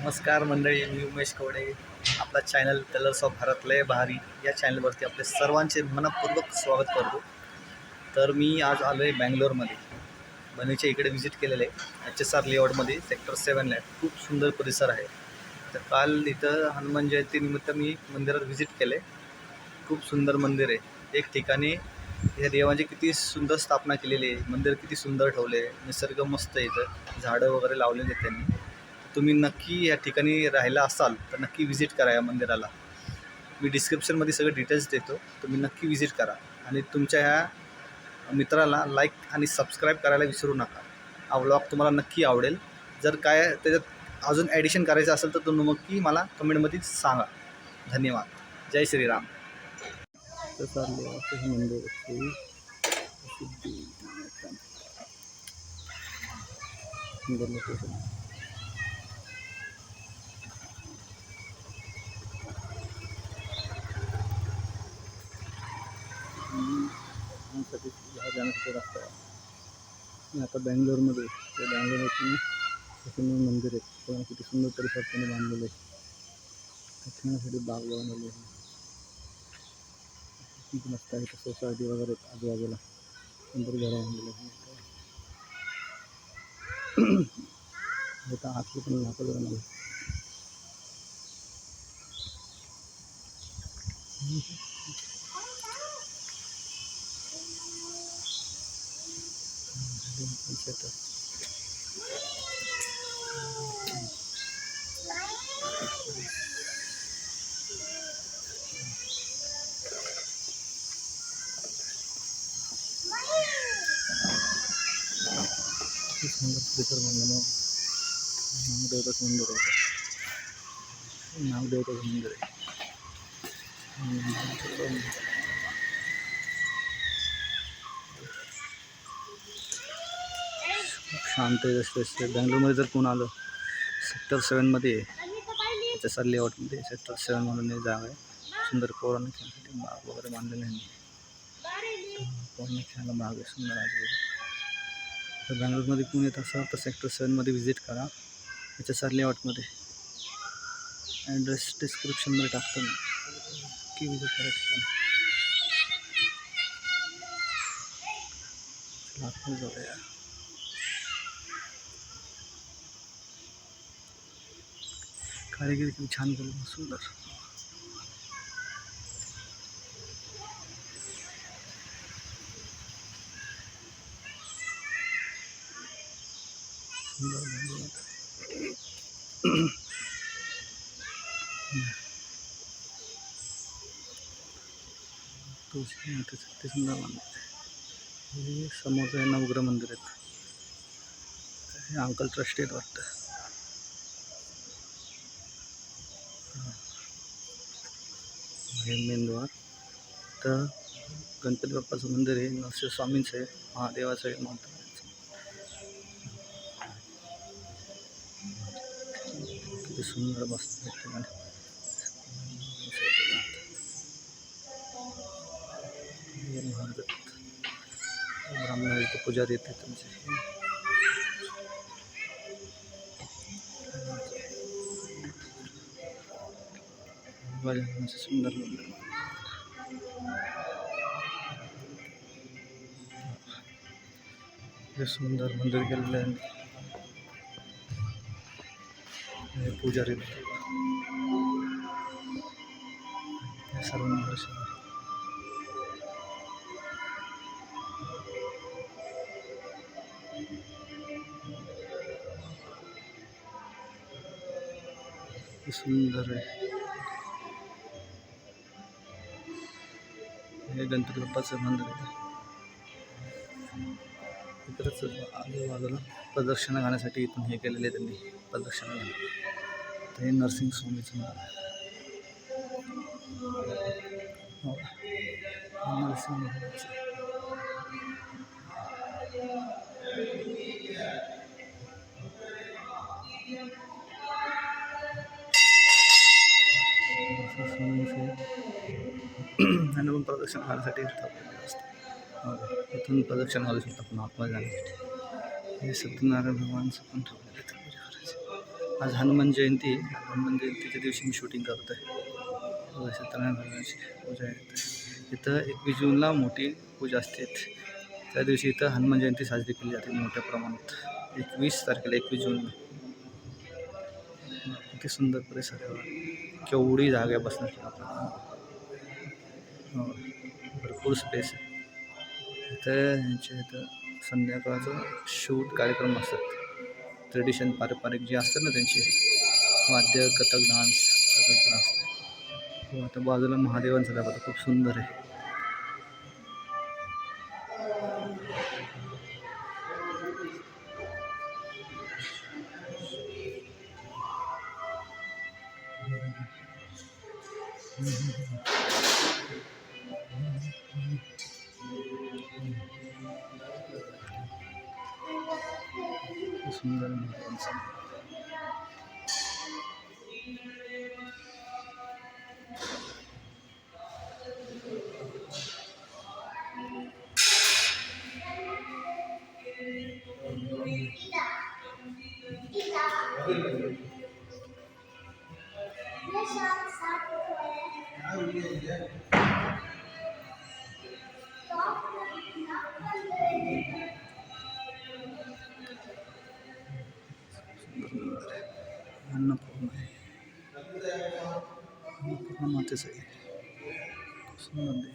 नमस्कार मंडळी, मी उमेश कवडे. आपला चॅनल कलर्स ऑफ भारत लय भारी या चॅनलवरती आपले सर्वांचे मनपूर्वक स्वागत करतो. तर मी आज आलो आहे बँगलोरमध्ये. बनीच्या इकडे व्हिजिट केलेलं आहे. HSR लेआउटमध्ये सेक्टर 7 आहे. खूप सुंदर परिसर आहे. तर काल इथं हनुमान जयंतीनिमित्त मी मंदिरात व्हिजिट केले. खूप सुंदर मंदिर आहे. एक ठिकाणी या देवाची किती सुंदर स्थापना केलेली आहे. मंदिर किती सुंदर ठेवले आहे. निसर्ग मस्त आहे. इथं झाडं वगैरे लावलेले आहेत त्यांनी. तुम्ही नक्की या ठिकाणी राहायला असाल तर नक्की व्हिजिट करा या मंदिराला. मी डिस्क्रिप्शनमध्ये सगळे डिटेल्स देतो. तुम्ही नक्की व्हिजिट करा आणि तुमच्या ह्या मित्राला लाईक आणि सबस्क्राईब करायला विसरू नका. हा व्लॉग तुम्हाला नक्की आवडेल. जर काय त्याच्यात अजून ॲडिशन करायचं असेल तर तुम्ही नक्की मला कमेंटमध्ये सांगा. धन्यवाद. जय श्रीराम. मंदिर सुंदर लोकेशन. जाण्यासाठी रस्ता आहे. आता बँगलोरमध्ये त्या बँगलोरमध्ये मंदिर आहे. पण किती सुंदर परिसर त्यांनी बांधलेलं आहे. खेळण्यासाठी बाग बनवलेली आहे. खूप मस्त आहे. सोसायटी वगैरे आजूबाजूला सुंदर घरं बांधलेली आहे. इथं आतली पण दाखवलं. सुंदर परिसर बांधलेलं. नागदेवताचं मंदिर आहे. नागदेवताचं मंदिर आहे. शांत आहे. जसे बँगलोरमध्ये जर कोण आलं सेक्टर 7मध्ये HSR लेआउटमध्ये सेक्टर 7 म्हणून एक जागा आहे. सुंदर पोरांना खेळण्यासाठी बाग वगैरे बांधलेले आहे. पोरांना खेळायला बाग आहे सुंदर आजूबाजू. तर बँगलोरमध्ये कोण येत असाल तर सेक्टर 7मध्ये व्हिजिट करा. HSR लेआउटमध्ये ॲड्रेस डिस्क्रिप्शनमध्ये टाकतो मी. की व्हिजिट करा. ठिकाणी जाऊया. कारिगिरी किती छान केलं. सुंदर सुंदर तुळशी मातेचं ते सुंदर मंदिर आहे. हे समोरचं आहे नवग्रह मंदिर आहेत. हे अंकल ट्रस्टी आहेत वाटतं. हे मेनद्वार. तर गणपती बाप्पाचं मंदिर आहे. नरसिंह स्वामींचं आहे. महादेवाचं आहे. किती सुंदर मस्त ठिकाणी. ब्राह्मण इथे पुजारी येते तुमचे. सुंदर मंदिर. हे सुंदर मंदिर केलेलं आहे. पुजारी सर्व दर्शन. सुंदर आहे. हे गणपती बाप्पाचं मंदिर आहे. इकडंच आजूबाजूला प्रदक्षिणा घालण्यासाठी इथून हे केलेले त्यांनी प्रदक्षिणा घालणं. हे नरसिंह स्वामीचं मंदिर आहे. नरसिंह आणि पण प्रदक्षिण घालण्यासाठी इथून प्रदक्षिण घालू शकतो आपण आत्मा जाण्यासाठी. हे सत्यनारायण भगवानचं पण ठेवलेलं आहे पूजा करायचं. आज हनुमान जयंती आहे. हनुमान जयंतीच्या दिवशी मी शूटिंग करतो आहे. सत्यनारायणाची पूजा आहे इथं. 21 जूनला मोठी पूजा असते. त्या दिवशी इथं हनुमान जयंती साजरी केली जाते मोठ्या प्रमाणात. 21 तारखेला 21 जूनला. किती सुंदर परिसर आहे. केवढी जागा आहे बसण्याची आपल्याला. भरपूर स्पेस आहे इथं. ह्यांच्या इथं संध्याकाळचं शूट कार्यक्रम असतात. ट्रेडिशन पारंपरिक जे असतात ना त्यांचे वाद्य, कथक डान्स सगळं असतं. आता बाजूला महादेवांचं दाखवतं, खूप सुंदर आहे. सुंदर महादेवांचं. अन्नपूर्णा आहे. अन्नपूर्णा मातेच आहे. सुंदर.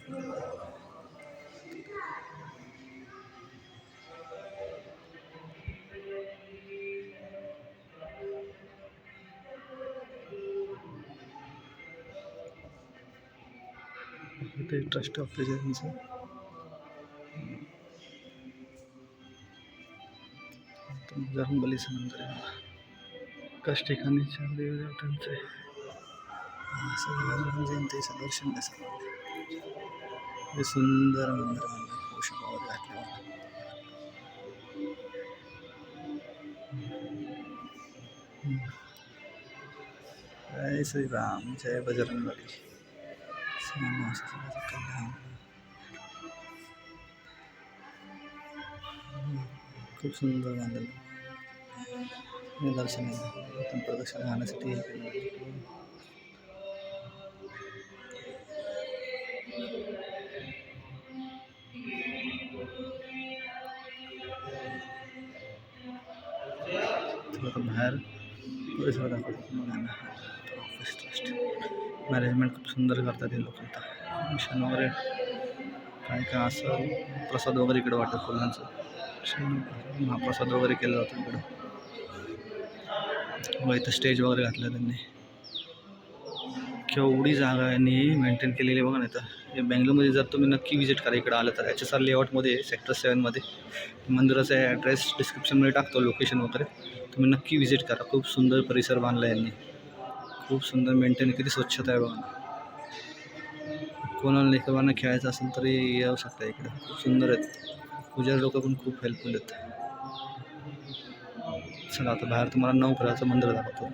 इथे ट्रस्ट ऑफ प्रेझिडेंटचं जरंबलीचं मंदिर आहे. एकाच ठिकाणी 4 देवदेवतांचं आहे. हनुमान जयंतीचं दर्शन कसं हे सुंदर मंदिर आहे. पोषकावर घातल्यावर जय श्रीराम, जय बजरंगबली. खूप सुंदर बांधलं. दर्शन प्रदक्षिणा घालण्यासाठी बाहेर परिसर दाखवतो मुलांना. ऑफिस ट्रस्ट मॅनेजमेंट खूप सुंदर करतात हे लोक. आता मिशन वगैरे काय काय असं प्रसाद वगैरे इकडे वाटतं फुलांचं. महाप्रसाद वगैरे केलं जातं इकडं. व इथं स्टेज वगैरे घातलं त्यांनी. केवढी जागा यांनी मेंटेन केलेली बघा ना. इथं हे बँगलोरमध्ये जर तुम्ही नक्की विजिट करा इकडं आलं तर. HSR लेआउटमध्ये सेक्टर 7मध्ये मंदिराचा ॲड्रेस डिस्क्रिप्शनमध्ये टाकतो, लोकेशन वगैरे. तुम्ही नक्की विजिट करा. खूप सुंदर परिसर बांधला यांनी. खूप सुंदर मेंटेन. किती स्वच्छता आहे बघा. कोणाला लेकरांना खेळायचं असेल तरी येऊ शकता इकडं. खूप सुंदर आहेत. पुजारी लोक पण खूप हेल्पफुल आहेत. चला आता बाहेर तुम्हाला नवग्रहाचं मंदिर दाखवतो.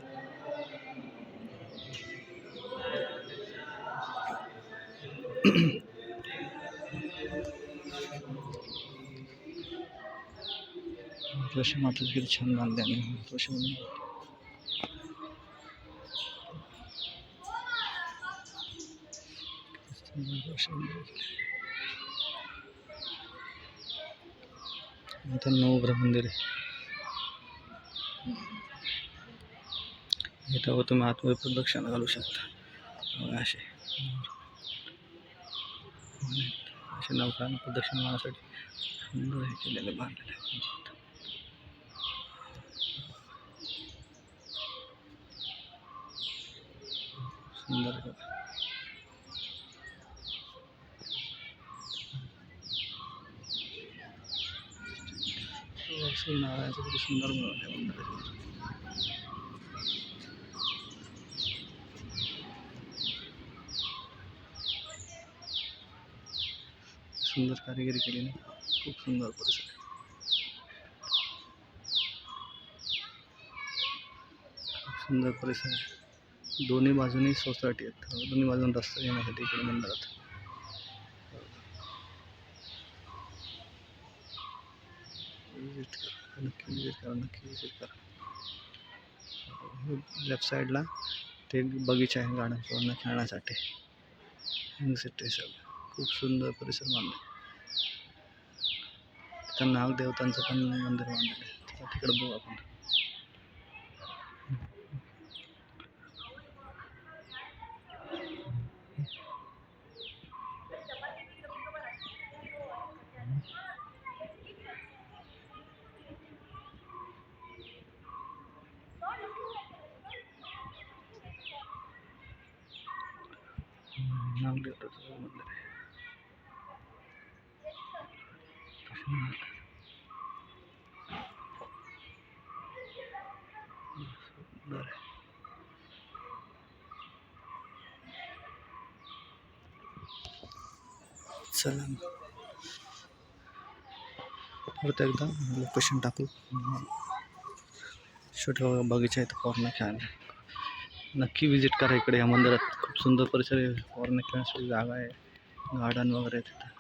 तुळशी मातेचं किती छान बांधले आणि तुळशी इथं नवग्रह मंदिर आहे. इथं तुम्ही आतमध्ये प्रदक्षिणा घालू शकता. असे नवग्रहांना प्रदक्षिणा घालण्यासाठी सुंदर हे केलेलं बांधलेलं आहे. सुंदर नारायणाचं किती सुंदर मंदिर आहे. सुंदर कारिगिरी केली. खूप सुंदर परिसर. खूप सुंदर परिसर आहे. दोन्ही बाजूनी सोसायटी आहेत. दोन्ही बाजून रस्ता येण्यासाठी इकडे मंदिरात. विजिट करा, नक्की विजिट करा, नक्की विजिट करा. लेफ्ट साईडला ते बगीचा आहे गार्डन पूर्ण खेळण्यासाठी. सिटी सगळं खूप सुंदर परिसर बांधला. तिथं नागदेवतांचं पण मंदिर बांधलेलं आहे. तिकडे बघू आपण. नागदेवताचं मंदिर आहे. सुंदर आहे. चला परत एकदा लोकेशन टाकू. छोटा बगीचा आहे पूर्ण खेळायला. नक्की विजिट करा इकडे. या मंदिरात खूप सुंदर परिसर आहे. पूर्ण खेळण्यासाठी जागा आहे. गार्डन वगैरे आहे तिथं.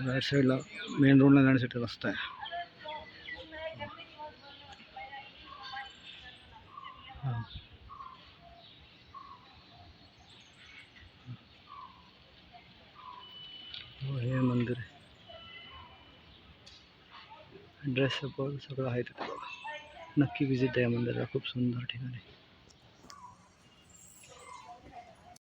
राईट साईडला मेन रोडला जाण्यासाठी रस्ता आहे. हे मंदिर आहे. ड्रेस सगळं आहे तिथे. नक्की विजिट आहे मंदिराला. खूप सुंदर ठिकाण आहे.